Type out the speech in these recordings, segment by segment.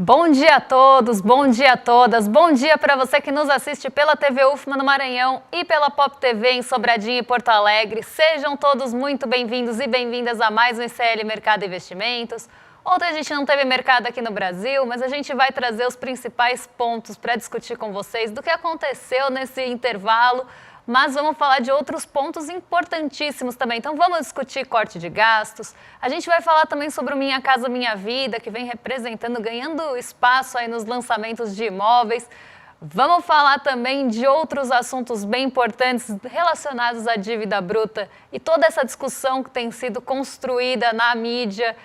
Bom dia a todos, bom dia a todas, bom dia para você que nos assiste pela TV UFMA no Maranhão e pela Pop TV em Sobradinho e Porto Alegre. Sejam todos muito bem-vindos e bem-vindas a mais um ICL Mercado e Investimentos. Ontem a gente não teve mercado aqui no Brasil, mas a gente vai trazer os principais pontos para discutir com vocês do que aconteceu nesse intervalo, mas vamos falar de outros pontos importantíssimos também. Então vamos discutir corte de gastos, a gente vai falar também sobre o Minha Casa Minha Vida, que vem representando, ganhando espaço aí nos lançamentos de imóveis. Vamos falar também de outros assuntos bem importantes relacionados à dívida bruta e toda essa discussão que tem sido construída na mídia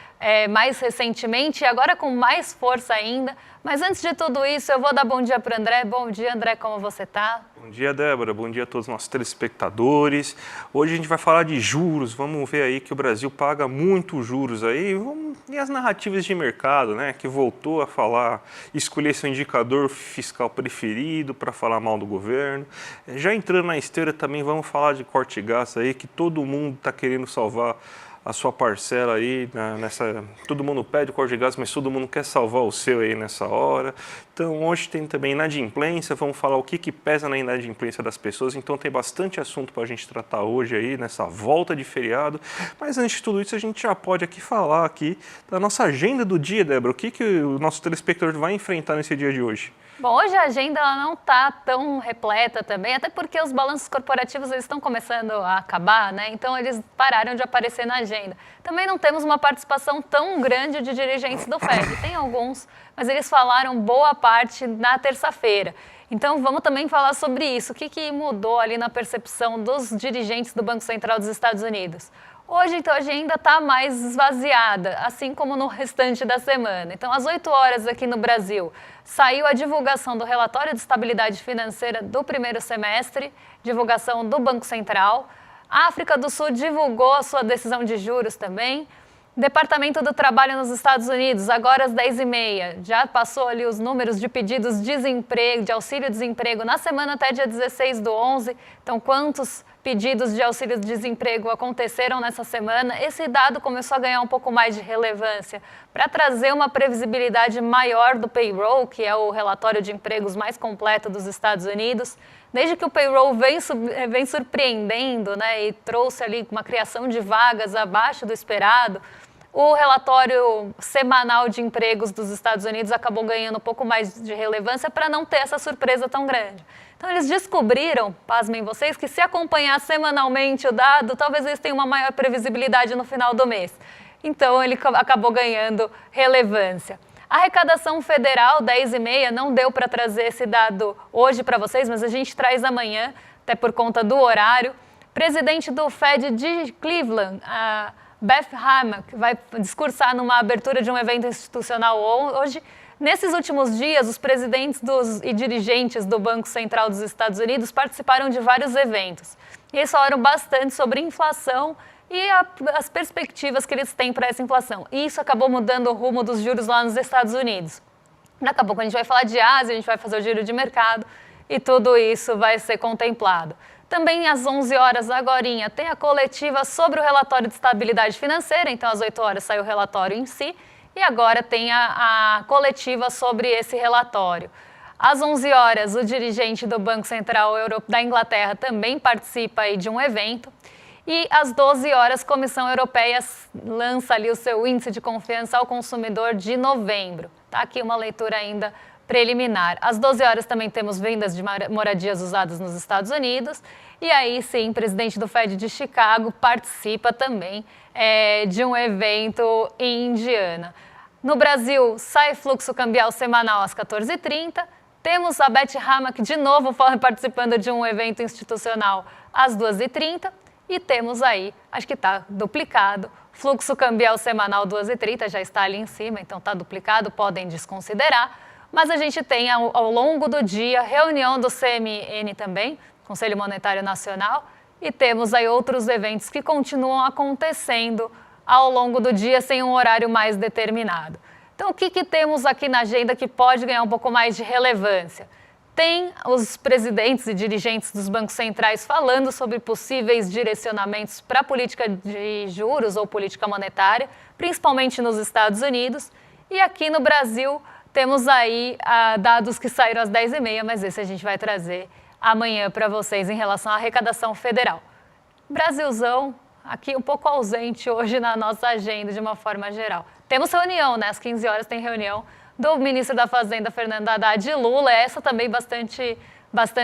mais recentemente e agora com mais força ainda. Mas antes de tudo isso, eu vou dar bom dia para o André. Bom dia, André, como você está? Bom dia, Débora. Bom dia a todos os nossos telespectadores. Hoje a gente vai falar de juros. Vamos ver aí que o Brasil paga muito juros aí. E as narrativas de mercado, né? Que voltou a falar, escolher seu indicador fiscal preferido para falar mal do governo. Já entrando na esteira também, vamos falar de corte de gastos aí, que todo mundo está querendo salvar a sua parcela aí, todo mundo pede corte de gastos, mas todo mundo quer salvar o seu aí nessa hora. Então hoje tem também inadimplência, vamos falar o que pesa na inadimplência das pessoas, então tem bastante assunto para a gente tratar hoje aí, nessa volta de feriado. Mas antes de tudo isso, a gente já pode aqui falar aqui da nossa agenda do dia, Débora, o que o nosso telespectador vai enfrentar nesse dia de hoje? Bom, hoje a agenda ela não está tão repleta também, até porque os balanços corporativos eles estão começando a acabar, né? Então eles pararam de aparecer na agenda. Também não temos uma participação tão grande de dirigentes do FED, tem alguns, mas eles falaram boa parte na terça-feira. Então vamos também falar sobre isso, o que mudou ali na percepção dos dirigentes do Banco Central dos Estados Unidos. Hoje, então, a agenda está mais esvaziada, assim como no restante da semana. Então, às 8 horas aqui no Brasil, saiu a divulgação do relatório de estabilidade financeira do primeiro semestre, divulgação do Banco Central. A África do Sul divulgou a sua decisão de juros também. Departamento do Trabalho nos Estados Unidos, agora às 10h30, já passou ali os números de pedidos de desemprego, de auxílio-desemprego na semana até dia 16/11. Então, quantos pedidos de auxílio-desemprego aconteceram nessa semana? Esse dado começou a ganhar um pouco mais de relevância para trazer uma previsibilidade maior do payroll, que é o relatório de empregos mais completo dos Estados Unidos. Desde que o payroll vem surpreendendo, né, e trouxe ali uma criação de vagas abaixo do esperado, o relatório semanal de empregos dos Estados Unidos acabou ganhando um pouco mais de relevância para não ter essa surpresa tão grande. Então eles descobriram, pasmem vocês, que se acompanhar semanalmente o dado, talvez eles tenham uma maior previsibilidade no final do mês. Então ele acabou ganhando relevância. A arrecadação federal, 10h30, não deu para trazer esse dado hoje para vocês, mas a gente traz amanhã, até por conta do horário. Presidente do FED de Cleveland, a Beth Hammack, vai discursar numa abertura de um evento institucional hoje. Nesses últimos dias, os presidentes e dirigentes do Banco Central dos Estados Unidos participaram de vários eventos. E eles falaram bastante sobre inflação e as perspectivas que eles têm para essa inflação. E isso acabou mudando o rumo dos juros lá nos Estados Unidos. Daqui a pouco a gente vai falar de Ásia, a gente vai fazer o giro de mercado e tudo isso vai ser contemplado. Também às 11 horas, agorinha, tem a coletiva sobre o relatório de estabilidade financeira, então às 8 horas sai o relatório em si, e agora tem a coletiva sobre esse relatório. Às 11 horas, o dirigente do Banco Central da Inglaterra também participa aí de um evento, e às 12 horas, a Comissão Europeia lança ali o seu índice de confiança ao consumidor de novembro. Tá aqui uma leitura ainda preliminar. Às 12 horas também temos vendas de moradias usadas nos Estados Unidos. E aí sim, o presidente do FED de Chicago participa também de um evento em Indiana. No Brasil, sai fluxo cambial semanal às 14h30. Temos a Beth Hammack de novo participando de um evento institucional às 2h30. E temos aí, acho que está duplicado, fluxo cambial semanal 2h30, já está ali em cima, então está duplicado, podem desconsiderar. Mas a gente tem ao longo do dia reunião do CMN também, Conselho Monetário Nacional, e temos aí outros eventos que continuam acontecendo ao longo do dia sem um horário mais determinado. Então o que temos aqui na agenda que pode ganhar um pouco mais de relevância? Tem os presidentes e dirigentes dos bancos centrais falando sobre possíveis direcionamentos para a política de juros ou política monetária, principalmente nos Estados Unidos. E aqui no Brasil temos aí dados que saíram às 10h30, mas esse a gente vai trazer amanhã para vocês em relação à arrecadação federal. Brasilzão, aqui um pouco ausente hoje na nossa agenda de uma forma geral. Temos reunião, né? Às 15 horas tem reunião do ministro da Fazenda, Fernando Haddad, e Lula, essa também bastante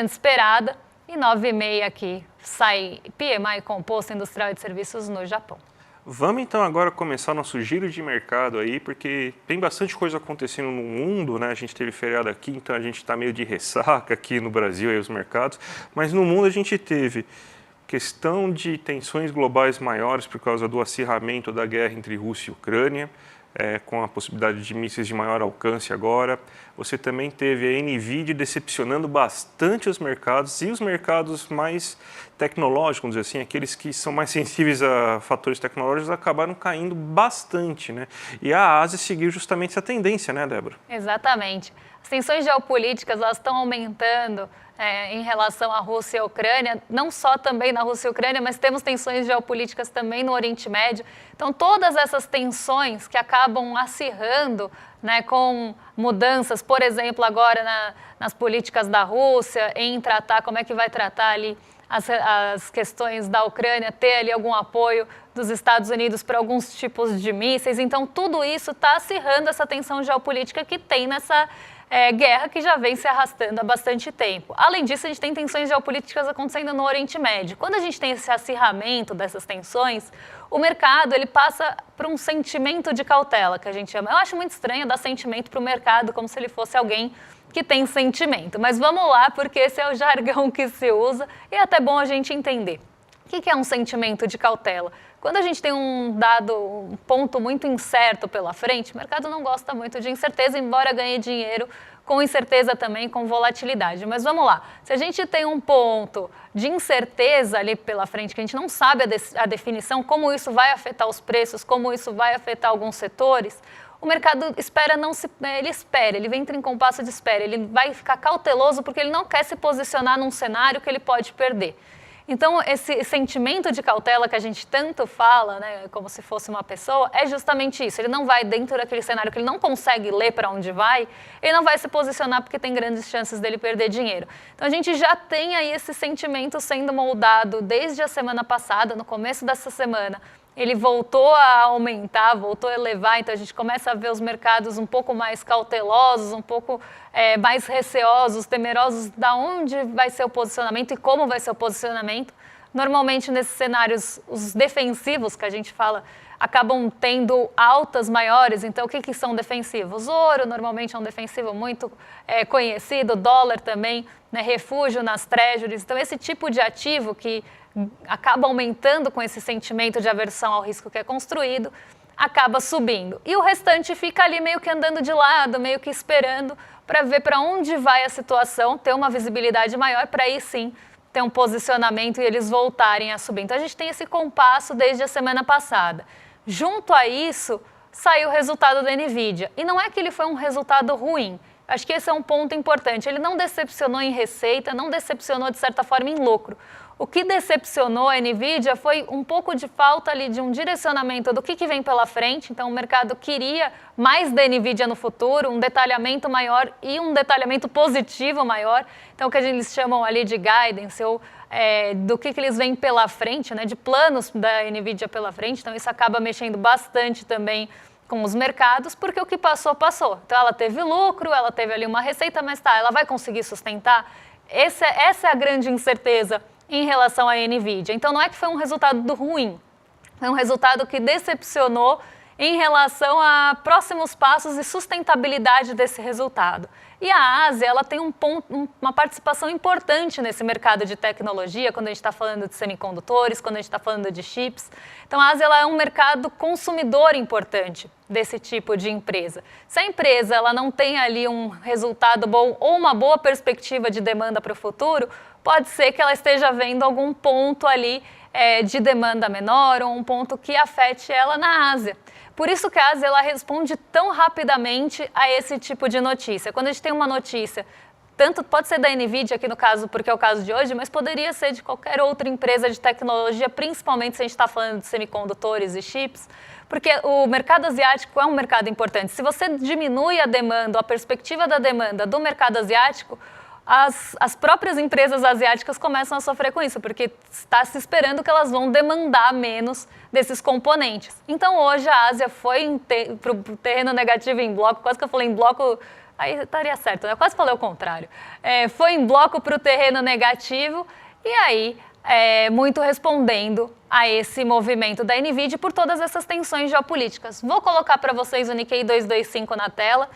esperada. E 9h30 aqui sai PMI, Composto Industrial e de Serviços no Japão. Vamos então agora começar nosso giro de mercado aí, porque tem bastante coisa acontecendo no mundo, né? A gente teve feriado aqui, então a gente está meio de ressaca aqui no Brasil, aí os mercados, mas no mundo a gente teve questão de tensões globais maiores por causa do acirramento da guerra entre Rússia e Ucrânia, com a possibilidade de mísseis de maior alcance agora. Você também teve a NVIDIA decepcionando bastante os mercados e os mercados mais tecnológicos, vamos dizer assim, aqueles que são mais sensíveis a fatores tecnológicos, acabaram caindo bastante, né? E a Ásia seguiu justamente essa tendência, né, Débora? Exatamente. As tensões geopolíticas elas estão aumentando em relação à Rússia e à Ucrânia, não só também na Rússia e Ucrânia, mas temos tensões geopolíticas também no Oriente Médio. Então, todas essas tensões que acabam acirrando, né, com mudanças, por exemplo, agora nas políticas da Rússia, em tratar, como é que vai tratar ali as questões da Ucrânia, ter ali algum apoio dos Estados Unidos para alguns tipos de mísseis. Então, tudo isso está acirrando essa tensão geopolítica que tem nessa guerra que já vem se arrastando há bastante tempo. Além disso, a gente tem tensões geopolíticas acontecendo no Oriente Médio. Quando a gente tem esse acirramento dessas tensões, o mercado ele passa por um sentimento de cautela, que a gente chama. Eu acho muito estranho dar sentimento para o mercado como se ele fosse alguém que tem sentimento. Mas vamos lá, porque esse é o jargão que se usa e é até bom a gente entender. O que é um sentimento de cautela? Quando a gente tem um ponto muito incerto pela frente, o mercado não gosta muito de incerteza, embora ganhe dinheiro com incerteza também, com volatilidade. Mas vamos lá, se a gente tem um ponto de incerteza ali pela frente, que a gente não sabe a definição, como isso vai afetar os preços, como isso vai afetar alguns setores, o mercado ele entra em compasso de espera, ele vai ficar cauteloso porque ele não quer se posicionar num cenário que ele pode perder. Então, esse sentimento de cautela que a gente tanto fala, né, como se fosse uma pessoa, é justamente isso. Ele não vai dentro daquele cenário que ele não consegue ler para onde vai, ele não vai se posicionar porque tem grandes chances dele perder dinheiro. Então, a gente já tem aí esse sentimento sendo moldado desde a semana passada, no começo dessa semana. Ele voltou a aumentar, voltou a elevar, então a gente começa a ver os mercados um pouco mais cautelosos, um pouco mais receosos, temerosos de onde vai ser o posicionamento e como vai ser o posicionamento. Normalmente, nesses cenários, os defensivos, que a gente fala, acabam tendo altas maiores. Então, o que são defensivos? Ouro, normalmente, é um defensivo muito conhecido, dólar também, né, refúgio nas treasuries. Então, esse tipo de ativo que acaba aumentando com esse sentimento de aversão ao risco que é construído, acaba subindo. E o restante fica ali meio que andando de lado, meio que esperando para ver para onde vai a situação, ter uma visibilidade maior, para aí sim ter um posicionamento e eles voltarem a subir. Então a gente tem esse compasso desde a semana passada. Junto a isso, saiu o resultado da NVIDIA. E não é que ele foi um resultado ruim. Acho que esse é um ponto importante. Ele não decepcionou em receita, não decepcionou de certa forma em lucro. O que decepcionou a NVIDIA foi um pouco de falta ali de um direcionamento do que vem pela frente. Então, o mercado queria mais da NVIDIA no futuro, um detalhamento maior e um detalhamento positivo maior. Então, o que eles chamam ali de guidance, ou do que eles veem pela frente, né, de planos da NVIDIA pela frente. Então, isso acaba mexendo bastante também com os mercados, porque o que passou, passou. Então, ela teve lucro, ela teve ali uma receita, mas ela vai conseguir sustentar? Essa é a grande incerteza em relação à NVIDIA. Então, não é que foi um resultado ruim, foi um resultado que decepcionou em relação a próximos passos e sustentabilidade desse resultado. E a Ásia, ela tem uma participação importante nesse mercado de tecnologia, quando a gente está falando de semicondutores, quando a gente está falando de chips. Então, a Ásia ela é um mercado consumidor importante desse tipo de empresa. Se a empresa ela não tem ali um resultado bom ou uma boa perspectiva de demanda para o futuro, pode ser que ela esteja vendo algum ponto ali de demanda menor ou um ponto que afete ela na Ásia. Por isso que a Ásia ela responde tão rapidamente a esse tipo de notícia. Quando a gente tem uma notícia tanto pode ser da NVIDIA aqui no caso, porque é o caso de hoje, mas poderia ser de qualquer outra empresa de tecnologia, principalmente se a gente está falando de semicondutores e chips, porque o mercado asiático é um mercado importante. Se você diminui a demanda, a perspectiva da demanda do mercado asiático, as próprias empresas asiáticas começam a sofrer com isso, porque está se esperando que elas vão demandar menos desses componentes. Então, hoje, a Ásia foi para o terreno negativo em bloco, quase que eu falei em bloco, aí estaria certo, né? Eu quase falei o contrário. Foi em bloco para o terreno negativo, e aí, muito respondendo a esse movimento da NVIDIA por todas essas tensões geopolíticas. Vou colocar para vocês o Nikkei 225 na tela.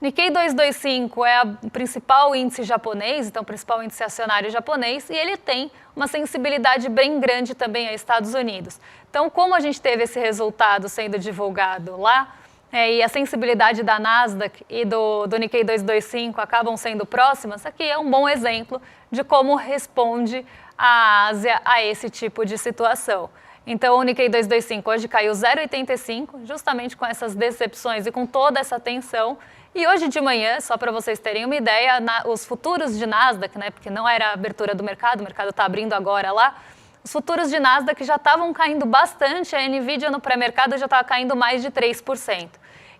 Nikkei 225 é o principal índice japonês, então o principal índice acionário japonês, e ele tem uma sensibilidade bem grande também aos Estados Unidos. Então, como a gente teve esse resultado sendo divulgado lá, e a sensibilidade da Nasdaq e do Nikkei 225 acabam sendo próximas, aqui é um bom exemplo de como responde a Ásia a esse tipo de situação. Então, o Nikkei 225 hoje caiu 0,85, justamente com essas decepções e com toda essa tensão. E hoje de manhã, só para vocês terem uma ideia, os futuros de Nasdaq, né, porque não era a abertura do mercado, o mercado está abrindo agora lá, os futuros de Nasdaq já estavam caindo bastante, a NVIDIA no pré-mercado já estava caindo mais de 3%.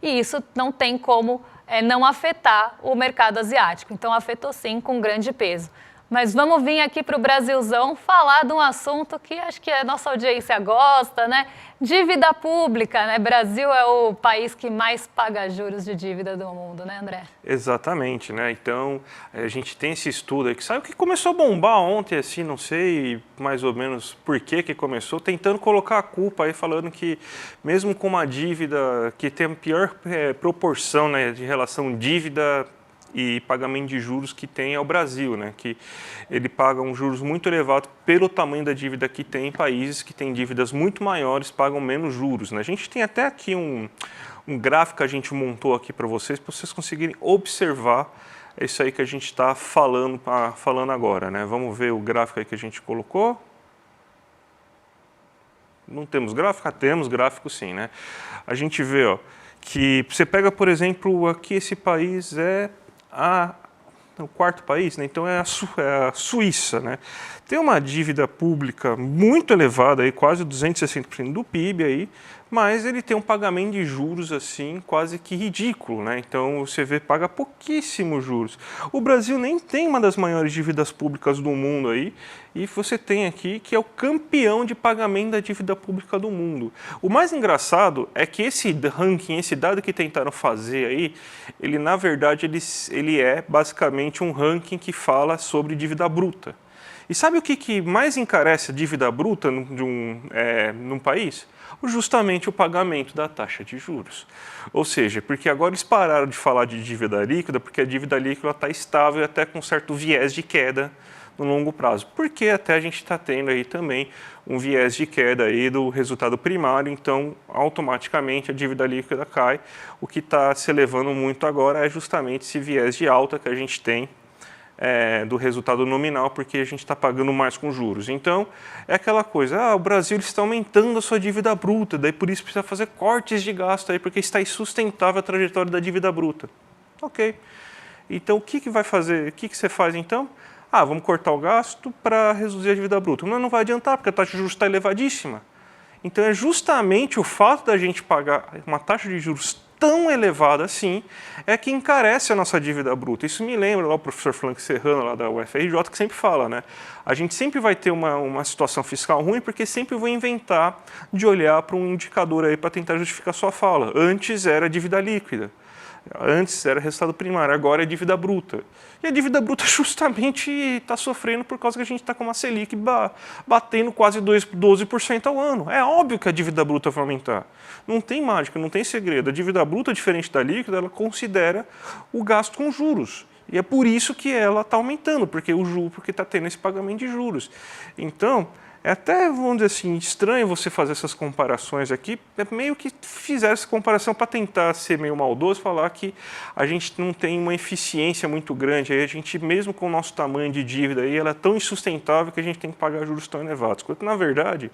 E isso não tem como não afetar o mercado asiático, então afetou sim com grande peso. Mas vamos vir aqui para o Brasilzão falar de um assunto que acho que a nossa audiência gosta, né? Dívida pública, né? Brasil é o país que mais paga juros de dívida do mundo, né, André? Exatamente, né? Então, a gente tem esse estudo aí que sabe que começou a bombar ontem, assim, não sei mais ou menos por que começou, tentando colocar a culpa aí, falando que mesmo com uma dívida que tem a pior proporção, né, de relação dívida e pagamento de juros que tem é o Brasil, né? Que ele paga um juros muito elevado pelo tamanho da dívida que tem. Países que têm dívidas muito maiores pagam menos juros, né? A gente tem até aqui um gráfico que a gente montou aqui para vocês conseguirem observar isso aí que a gente está falando agora, né? Vamos ver o gráfico aí que a gente colocou. Não temos gráfico? Ah, temos gráfico sim, né? A gente vê, ó, que você pega, por exemplo, aqui esse país é o quarto país, né? Então é a Suíça, né? Tem uma dívida pública muito elevada, aí, quase 260% do PIB, aí, mas ele tem um pagamento de juros assim quase que ridículo, né? Então você vê, paga pouquíssimos juros. O Brasil nem tem uma das maiores dívidas públicas do mundo aí, e você tem aqui que é o campeão de pagamento da dívida pública do mundo. O mais engraçado é que esse ranking, esse dado que tentaram fazer aí, ele na verdade ele é basicamente um ranking que fala sobre dívida bruta. E sabe o que mais encarece a dívida bruta num país? Justamente o pagamento da taxa de juros. Ou seja, porque agora eles pararam de falar de dívida líquida, porque a dívida líquida está estável e até com certo viés de queda no longo prazo. Porque até a gente está tendo aí também um viés de queda aí do resultado primário, então automaticamente a dívida líquida cai. O que está se elevando muito agora é justamente esse viés de alta que a gente tem do resultado nominal, porque a gente está pagando mais com juros. Então, é aquela coisa, o Brasil está aumentando a sua dívida bruta, daí por isso precisa fazer cortes de gasto, aí, porque está insustentável a trajetória da dívida bruta. Ok. Então, o que vai fazer? O que você faz então? Vamos cortar o gasto para reduzir a dívida bruta. Mas não vai adiantar, porque a taxa de juros está elevadíssima. Então, é justamente o fato da gente pagar uma taxa de juros tão elevada assim, é que encarece a nossa dívida bruta. Isso me lembra lá o professor Frank Serrano, lá da UFRJ, que sempre fala, né? A gente sempre vai ter uma situação fiscal ruim, porque sempre vou inventar de olhar para um indicador aí para tentar justificar sua fala. Antes era dívida líquida. Antes era resultado primário, agora é dívida bruta. E a dívida bruta justamente está sofrendo por causa que a gente está com uma Selic batendo quase 12% ao ano. É óbvio que a dívida bruta vai aumentar. Não tem mágica, não tem segredo. A dívida bruta, diferente da líquida, ela considera o gasto com juros. E é por isso que ela está aumentando, porque está tendo esse pagamento de juros. Então, é até, vamos dizer assim, estranho você fazer essas comparações aqui, meio que fizer essa comparação para tentar ser meio maldoso, falar que a gente não tem uma eficiência muito grande, aí a gente, mesmo com o nosso tamanho de dívida, aí, ela é tão insustentável que a gente tem que pagar juros tão elevados. Quando, na verdade,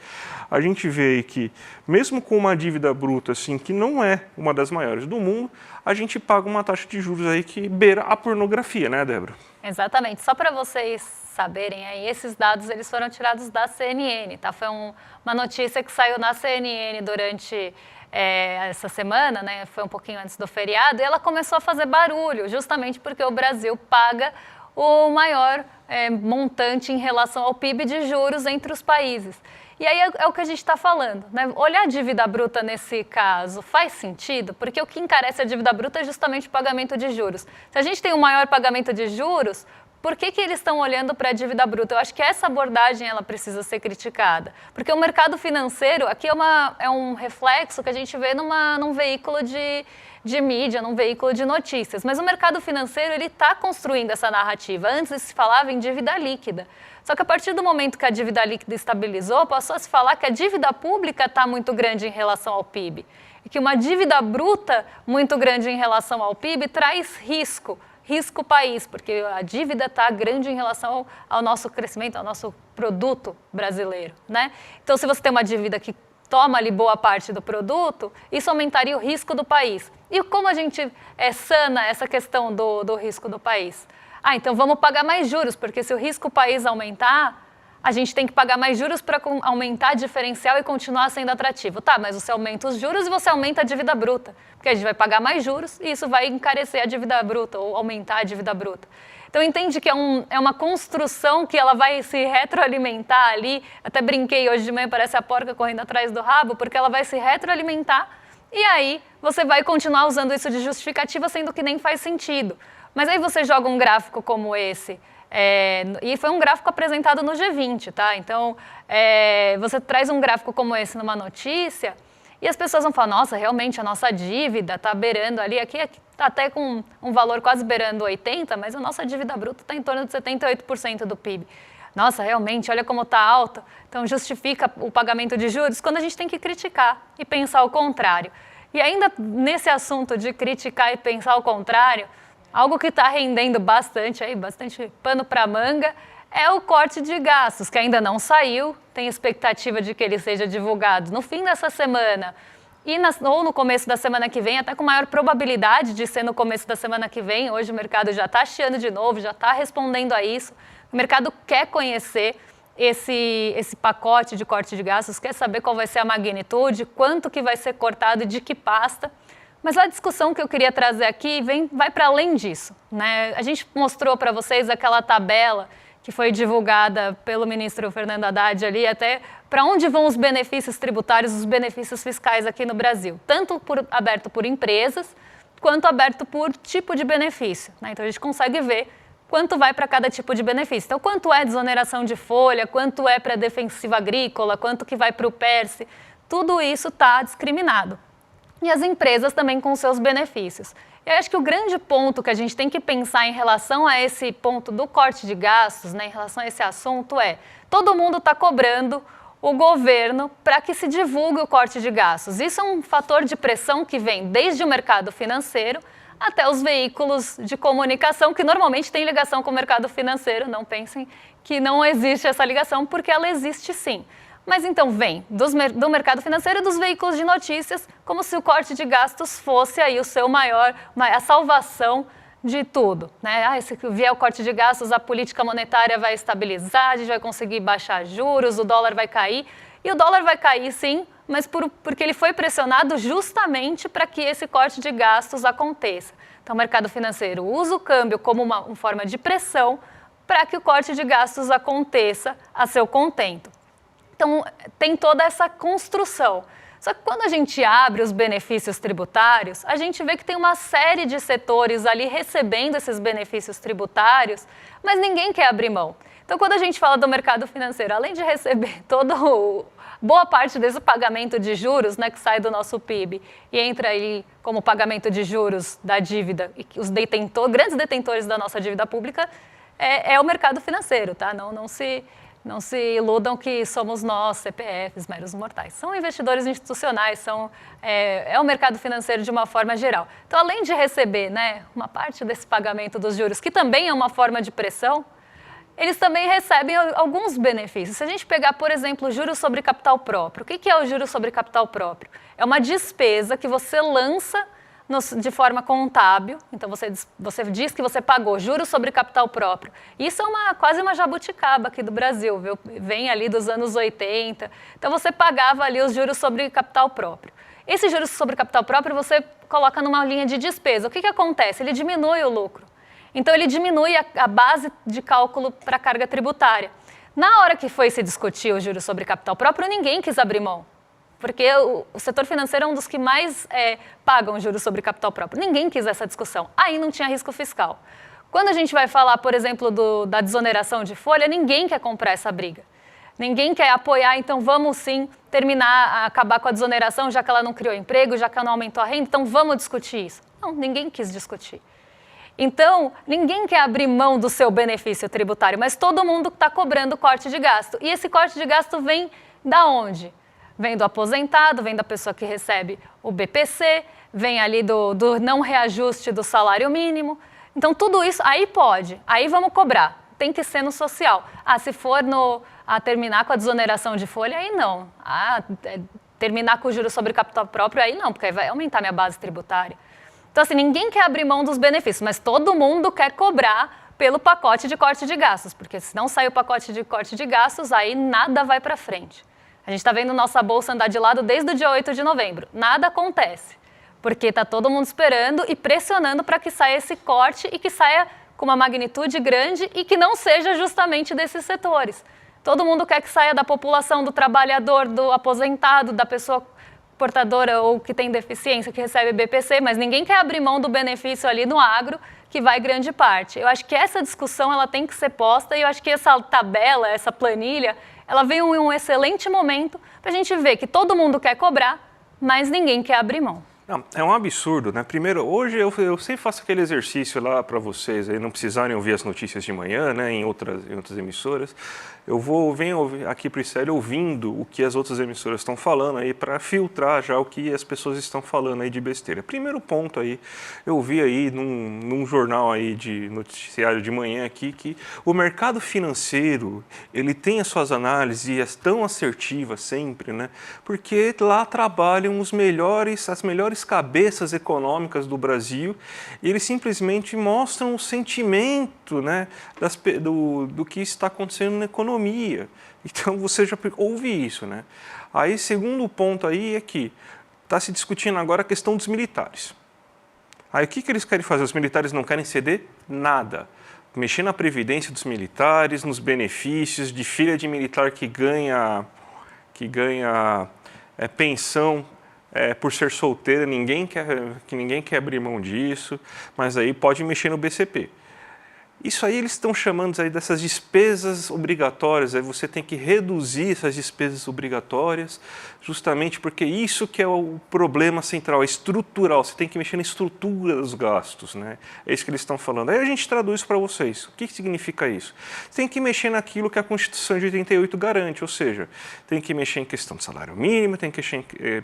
a gente vê aí que, mesmo com uma dívida bruta, assim, que não é uma das maiores do mundo, a gente paga uma taxa de juros aí que beira a pornografia, né, Débora? Exatamente. Só para vocês saberem, aí, esses dados eles foram tirados da CNN, tá? Foi uma notícia que saiu na CNN durante essa semana, né? Foi um pouquinho antes do feriado, e ela começou a fazer barulho, justamente porque o Brasil paga o maior montante em relação ao PIB de juros entre os países. E aí é o que a gente está falando, né? Olhar a dívida bruta nesse caso faz sentido, porque o que encarece a dívida bruta é justamente o pagamento de juros. Se a gente tem o maior pagamento de juros, por que eles estão olhando para a dívida bruta? Eu acho que essa abordagem ela precisa ser criticada, porque o mercado financeiro aqui é um reflexo que a gente vê num veículo de mídia, num veículo de notícias, mas o mercado financeiro ele está construindo essa narrativa. Antes se falava em dívida líquida, só que a partir do momento que a dívida líquida estabilizou, passou a se falar que a dívida pública está muito grande em relação ao PIB, e que uma dívida bruta muito grande em relação ao PIB traz risco país, porque a dívida está grande em relação ao nosso crescimento, ao nosso produto brasileiro, né? Então, se você tem uma dívida que toma ali boa parte do produto, isso aumentaria o risco do país. E como a gente sana essa questão do risco do país? Então vamos pagar mais juros, porque se o risco país aumentar, a gente tem que pagar mais juros para aumentar o diferencial e continuar sendo atrativo. Tá, mas você aumenta os juros e você aumenta a dívida bruta, porque a gente vai pagar mais juros e isso vai encarecer a dívida bruta ou aumentar a dívida bruta. Então entende que é uma construção que ela vai se retroalimentar ali. Até brinquei hoje de manhã, parece a porca correndo atrás do rabo, porque ela vai se retroalimentar e aí você vai continuar usando isso de justificativa, sendo que nem faz sentido. Mas aí você joga um gráfico como esse, e foi um gráfico apresentado no G20, tá? Então, você traz um gráfico como esse numa notícia e as pessoas vão falar, nossa, realmente a nossa dívida está beirando ali, aqui está até com um valor quase beirando 80%, mas a nossa dívida bruta está em torno de 78% do PIB. Nossa, realmente, olha como está alta. Então, justifica o pagamento de juros quando a gente tem que criticar e pensar o contrário. E ainda nesse assunto de criticar e pensar o contrário, algo que está rendendo bastante pano para manga, é o corte de gastos, que ainda não saiu, tem expectativa de que ele seja divulgado no fim dessa semana ou no começo da semana que vem, até com maior probabilidade de ser no começo da semana que vem. Hoje o mercado já está chiando de novo, já está respondendo a isso. O mercado quer conhecer esse pacote de corte de gastos, quer saber qual vai ser a magnitude, quanto que vai ser cortado e de que pasta. Mas a discussão que eu queria trazer aqui vai para além disso, né? A gente mostrou para vocês aquela tabela que foi divulgada pelo ministro Fernando Haddad ali, até para onde vão os benefícios tributários, os benefícios fiscais aqui no Brasil, tanto aberto por empresas, quanto aberto por tipo de benefício, né? Então a gente consegue ver quanto vai para cada tipo de benefício. Então, quanto é desoneração de folha, quanto é para a defensiva agrícola, quanto que vai para o PERSE, tudo isso está discriminado. E as empresas também com seus benefícios. Eu acho que o grande ponto que a gente tem que pensar em relação a esse ponto do corte de gastos, né, em relação a esse assunto todo mundo está cobrando o governo para que se divulgue o corte de gastos. Isso é um fator de pressão que vem desde o mercado financeiro até os veículos de comunicação, que normalmente têm ligação com o mercado financeiro. Não pensem que não existe essa ligação, porque ela existe sim. Mas então vem do mercado financeiro e dos veículos de notícias, como se o corte de gastos fosse aí a salvação de tudo, né? Se vier o corte de gastos, a política monetária vai estabilizar, a gente vai conseguir baixar juros, o dólar vai cair. E o dólar vai cair sim, mas porque ele foi pressionado justamente para que esse corte de gastos aconteça. Então o mercado financeiro usa o câmbio como uma forma de pressão para que o corte de gastos aconteça a seu contento. Então, tem toda essa construção. Só que quando a gente abre os benefícios tributários, a gente vê que tem uma série de setores ali recebendo esses benefícios tributários, mas ninguém quer abrir mão. Então, quando a gente fala do mercado financeiro, além de receber boa parte desse pagamento de juros, né, que sai do nosso PIB e entra aí como pagamento de juros da dívida, e os grandes detentores da nossa dívida pública é o mercado financeiro, tá? Não se iludam que somos nós, CPFs, meros mortais. São investidores institucionais, é o mercado financeiro de uma forma geral. Então, além de receber, né, uma parte desse pagamento dos juros, que também é uma forma de pressão, eles também recebem alguns benefícios. Se a gente pegar, por exemplo, juros sobre capital próprio. O que é o juros sobre capital próprio? É uma despesa que você lança de forma contábil. Então, você diz que você pagou juros sobre capital próprio. Isso é quase uma jabuticaba aqui do Brasil, viu? Vem ali dos anos 80. Então, você pagava ali os juros sobre capital próprio. Esses juros sobre capital próprio você coloca numa linha de despesa. O que acontece? Ele diminui o lucro. Então, ele diminui a base de cálculo para a carga tributária. Na hora que foi se discutir o juros sobre capital próprio, ninguém quis abrir mão. Porque o setor financeiro é um dos que mais pagam juros sobre capital próprio. Ninguém quis essa discussão. Aí não tinha risco fiscal. Quando a gente vai falar, por exemplo, da desoneração de folha, ninguém quer comprar essa briga. Ninguém quer apoiar, então vamos sim acabar com a desoneração, já que ela não criou emprego, já que ela não aumentou a renda, então vamos discutir isso. Não, ninguém quis discutir. Então, ninguém quer abrir mão do seu benefício tributário, mas todo mundo está cobrando corte de gasto. E esse corte de gasto vem da onde? Vem do aposentado, vem da pessoa que recebe o BPC, vem ali do não reajuste do salário mínimo. Então, tudo isso, aí pode, aí vamos cobrar. Tem que ser no social. Se for terminar com a desoneração de folha, aí não. Terminar com o juros sobre capital próprio, aí não, porque aí vai aumentar minha base tributária. Então, assim, ninguém quer abrir mão dos benefícios, mas todo mundo quer cobrar pelo pacote de corte de gastos, porque se não sair o pacote de corte de gastos, aí nada vai para frente. A gente está vendo nossa bolsa andar de lado desde o dia 8 de novembro. Nada acontece, porque está todo mundo esperando e pressionando para que saia esse corte e que saia com uma magnitude grande e que não seja justamente desses setores. Todo mundo quer que saia da população, do trabalhador, do aposentado, da pessoa portadora ou que tem deficiência, que recebe BPC, mas ninguém quer abrir mão do benefício ali no agro, que vai grande parte. Eu acho que essa discussão ela tem que ser posta e eu acho que essa tabela, essa planilha, ela veio em um excelente momento para a gente ver que todo mundo quer cobrar, mas ninguém quer abrir mão. Não, é um absurdo, né? Primeiro, hoje eu sempre faço aquele exercício lá para vocês aí não precisarem ouvir as notícias de manhã, né? Em outras emissoras. Eu venho aqui para o ICL ouvindo o que as outras emissoras estão falando aí para filtrar já o que as pessoas estão falando aí de besteira. Primeiro ponto aí, eu vi aí num jornal aí de noticiário de manhã aqui que o mercado financeiro, ele tem as suas análises tão assertivas sempre, né? Porque lá trabalham as melhores cabeças econômicas do Brasil e eles simplesmente mostram o sentimento, né, do que está acontecendo na economia. Então você já ouve isso, né? Aí segundo ponto aí é que está se discutindo agora a questão dos militares. Aí o que eles querem fazer? Os militares não querem ceder nada. Mexer na previdência dos militares, nos benefícios de filha de militar que ganha pensão por ser solteira, ninguém quer abrir mão disso, mas aí pode mexer no BCP. Isso aí eles estão chamando aí dessas despesas obrigatórias, aí você tem que reduzir essas despesas obrigatórias, justamente porque isso que é o problema central, é estrutural, você tem que mexer na estrutura dos gastos, né? É isso que eles estão falando. Aí a gente traduz para vocês, o que significa isso? Você tem que mexer naquilo que a Constituição de 88 garante, ou seja, tem que mexer em questão de salário mínimo, tem que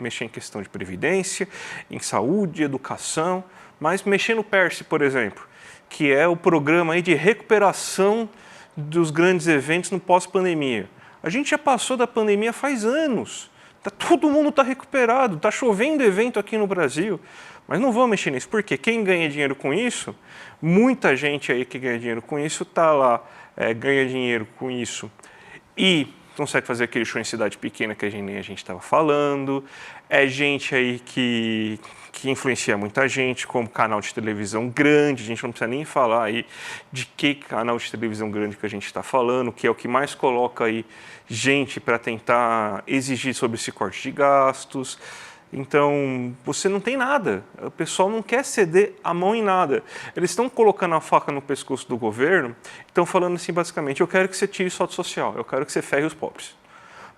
mexer em questão de previdência, em saúde, educação, mas mexer no PERSE, por exemplo, que é o programa aí de recuperação dos grandes eventos no pós-pandemia. A gente já passou da pandemia faz anos, todo mundo está recuperado, está chovendo evento aqui no Brasil, mas não vou mexer nisso, porque quem ganha dinheiro com isso, muita gente aí que ganha dinheiro com isso está lá, ganha dinheiro com isso e consegue fazer aquele show em cidade pequena que a gente estava falando, é gente aí que influencia muita gente, como canal de televisão grande, a gente não precisa nem falar aí de que canal de televisão grande que a gente está falando, que é o que mais coloca aí gente para tentar exigir sobre esse corte de gastos. Então, você não tem nada, o pessoal não quer ceder a mão em nada. Eles estão colocando a faca no pescoço do governo, estão falando assim basicamente, eu quero que você tire só do social, eu quero que você ferre os pobres.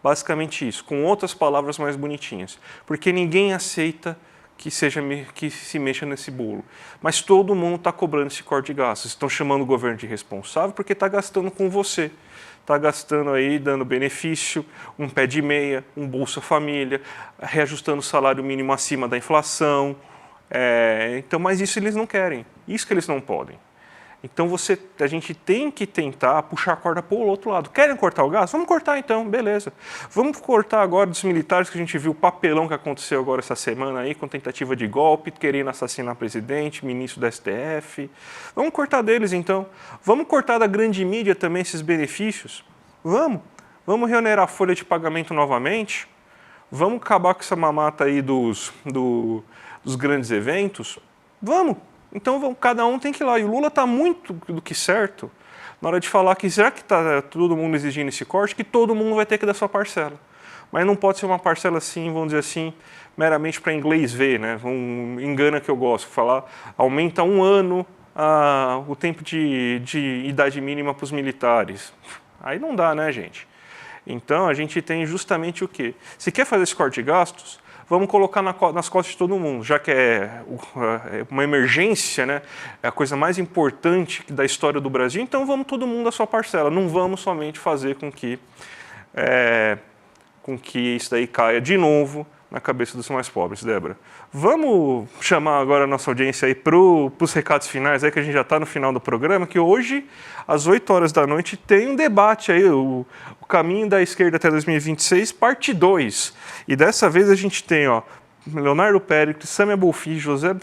Basicamente isso, com outras palavras mais bonitinhas, porque ninguém aceita que se mexa nesse bolo. Mas todo mundo está cobrando esse corte de gastos. Estão chamando o governo de irresponsável porque está gastando com você. Está gastando aí, dando benefício, um pé de meia, um Bolsa Família, reajustando o salário mínimo acima da inflação. Então, mas isso eles não querem. Isso que eles não podem. Então a gente tem que tentar puxar a corda para o outro lado. Querem cortar o gás? Vamos cortar então, beleza. Vamos cortar agora dos militares, que a gente viu o papelão que aconteceu agora essa semana aí, com tentativa de golpe, querendo assassinar presidente, ministro do STF. Vamos cortar deles então. Vamos cortar da grande mídia também esses benefícios. Vamos reonerar a folha de pagamento novamente. Vamos acabar com essa mamata aí dos grandes eventos. Vamos. Então, cada um tem que ir lá. E o Lula está muito do que certo na hora de falar que, será que está todo mundo exigindo esse corte, que todo mundo vai ter que dar sua parcela. Mas não pode ser uma parcela assim, vamos dizer assim, meramente para inglês ver, né? Engana que eu gosto, falar, aumenta 1 ano o tempo de idade mínima para os militares. Aí não dá, né, gente? Então, a gente tem justamente o quê? Se quer fazer esse corte de gastos, vamos colocar nas costas de todo mundo, já que é uma emergência, né? É a coisa mais importante da história do Brasil, então vamos todo mundo a sua parcela, não vamos somente fazer com que isso daí caia de novo na cabeça dos mais pobres, Débora. Vamos chamar agora a nossa audiência aí para os recados finais, aí que a gente já está no final do programa, que hoje, às 8 horas da noite, tem um debate aí, o Caminho da Esquerda até 2026, parte 2. E dessa vez a gente tem, Leonardo Péricles, Sâmia Bolfi, José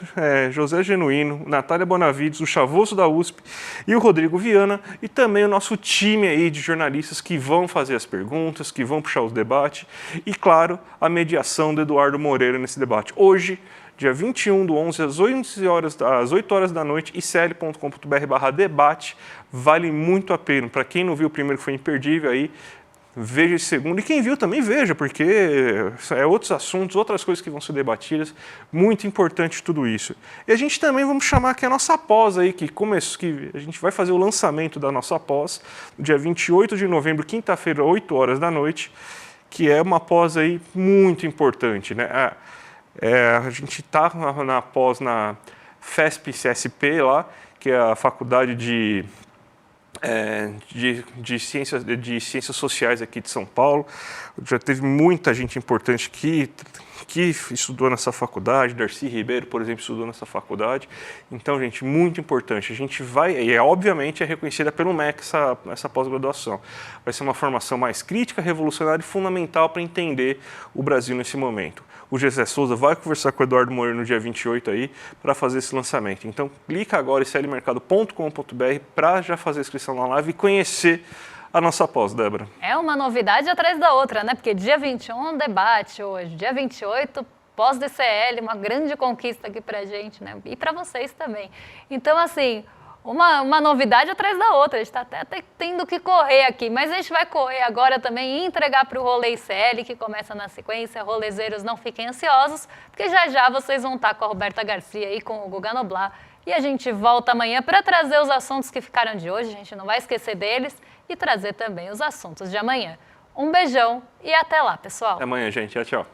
Genuíno, Natália Bonavides, o Chavoso da USP e o Rodrigo Viana, e também o nosso time aí de jornalistas que vão fazer as perguntas, que vão puxar os debates, e claro, a mediação do Eduardo Moreira nesse debate. Hoje, dia 21/11, às 8 horas da noite, icl.com.br/debate, vale muito a pena. Para quem não viu o primeiro, que foi imperdível aí, veja esse segundo, e quem viu também veja, porque outros assuntos, outras coisas que vão ser debatidas, muito importante tudo isso. E a gente também vamos chamar aqui a nossa pós aí, que a gente vai fazer o lançamento da nossa pós, no dia 28 de novembro, quinta-feira, 8 horas da noite, que é uma pós aí muito importante, né? A gente está na pós na FESP-CSP lá, que é a faculdade de ciências sociais aqui de São Paulo. Já teve muita gente importante que estudou nessa faculdade. Darcy Ribeiro, por exemplo, estudou nessa faculdade. Então, gente, muito importante. A gente vai, e obviamente é reconhecida pelo MEC essa pós-graduação. Vai ser uma formação mais crítica, revolucionária e fundamental para entender o Brasil nesse momento. O Gessé Souza vai conversar com o Eduardo Moreira no dia 28 aí para fazer esse lançamento. Então, clica agora em iclmercado.com.br para já fazer a inscrição na live e conhecer a nossa pós, Débora. É uma novidade atrás da outra, né? Porque dia 21 debate hoje, dia 28 pós-DCL, uma grande conquista aqui pra gente, né? E para vocês também. Então, assim, uma novidade atrás da outra, a gente está até tendo que correr aqui, mas a gente vai correr agora também e entregar para o Rolê ICL, que começa na sequência. Rolezeiros, não fiquem ansiosos, porque já vocês vão estar com a Roberta Garcia e com o Guga Noblar, e a gente volta amanhã para trazer os assuntos que ficaram de hoje, a gente não vai esquecer deles, e trazer também os assuntos de amanhã. Um beijão e até lá, pessoal. Até amanhã, gente. Tchau, tchau.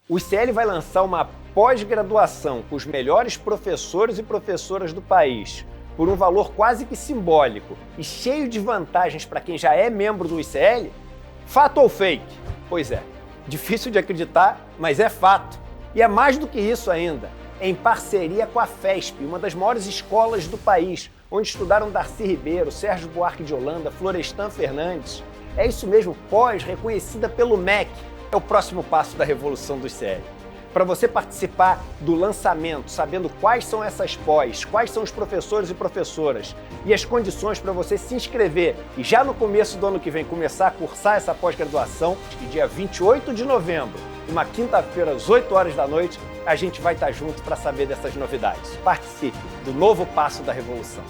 O ICL vai lançar uma pós-graduação com os melhores professores e professoras do país, por um valor quase que simbólico e cheio de vantagens para quem já é membro do ICL? Fato ou fake? Pois é, difícil de acreditar, mas é fato. E é mais do que isso ainda. É em parceria com a FESP, uma das maiores escolas do país, onde estudaram Darcy Ribeiro, Sérgio Buarque de Holanda, Florestan Fernandes. É isso mesmo, pós reconhecida pelo MEC. É o próximo passo da revolução do ICL. Para você participar do lançamento, sabendo quais são essas pós, quais são os professores e professoras e as condições para você se inscrever e já no começo do ano que vem começar a cursar essa pós-graduação, e dia 28 de novembro, uma quinta-feira às 8 horas da noite, a gente vai estar junto para saber dessas novidades. Participe do novo passo da revolução.